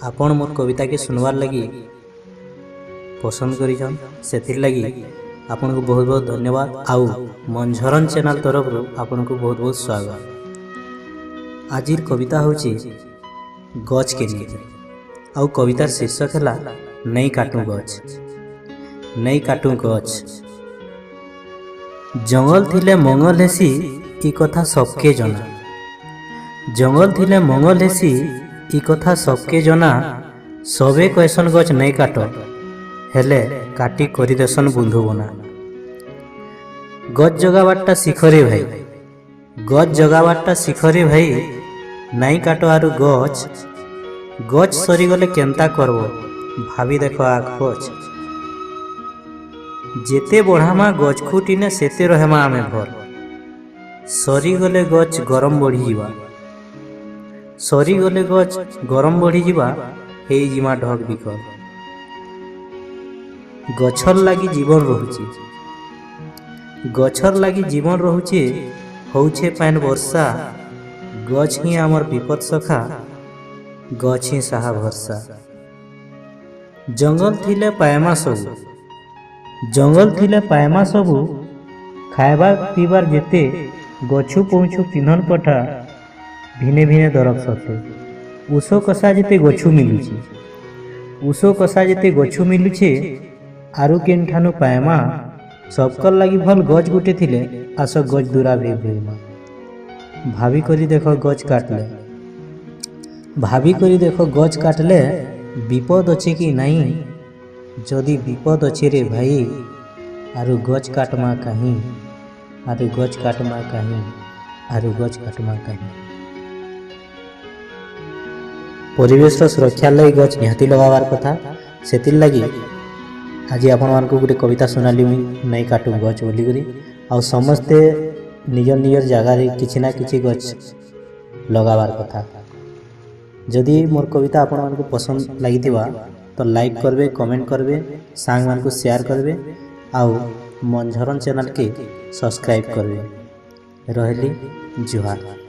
आपण मोर कविता के सुनवार लगी पसंद करिछन सेथिर लगी आपन को बहुत बहुत धन्यवाद। आउ मंझरन चैनल तरफ आपन को बहुत बहुत स्वागत। आजिर कविता होची गछ के लिए आउ कवितार शीर्षक है नहीं काटू गछ। नहीं काटू गछ जंगल थिले मंगल हेसी ई कथा सबके जना। जंगल थिले मंगल हेसी ई कथा सबके जना। सबे कहसन गछ नहीं काट हेले काटी करी देसन बुंधु बना। गछ जगाबाटा शिखरे भाई गछ जगाबाटा शिखरे भाई नहीं काट आरु गछ। गछ सरीगले केंता करबो भाभी देखो आग गछ। जेते बढ़ामा गछ खुटिने सेते रहेमा आमे भर। सरीगले गछ गरम बढ़ी जीवा। सरीगले गछ गरम बढ़ी जीवा हे जिमा ढक बिकल। गछर लागी जीवन रहुची गछर लागी जीवन रहुची होउछे पान वर्षा। गछ ही आमर विपद सखा गछ ही साहा भरसा। जंगल थिले पायमा सबु जंगल थिले पायमा सबु। खाइबार पीबार जेते गछु पहुँचु पिन्हन पठा भिने भिने दरक सते। उषो कषा जेते गछु मिलुची उषो कषा जेते गछु मिलुछे आरु केन ठानु पायमा। सबकर लागी भल गछ गुटे थिले आस गछ दूरा भे भेमा। भाभी करी देखो गछ काटले भाभी करी देखो गछ काटले विपद अच्छे कि नहीं। जदि विपद अच्छे रे भाई आरु गछ काटमा कहीं आरु गछ काटमा कहीं आरु गछ काटमा कहीं। परिवेश सुरक्षा लगी गछ निहाती लगावार कथा सेतिल लगी आज आपण मान को गोटे कविता सुनाली नहीं काटू गछ बोली करी। आ समस्ते निजर निजर जगार किछि ना किछि गछ लगावार कथा। जदि मोर कविता आपण मान को पसंद लागिथिबा तो लाइक करबे कमेंट करबे सांग मान को शेयर करबे आउ मंझरन चैनल के सब्सक्राइब करबे। रहली जुहार।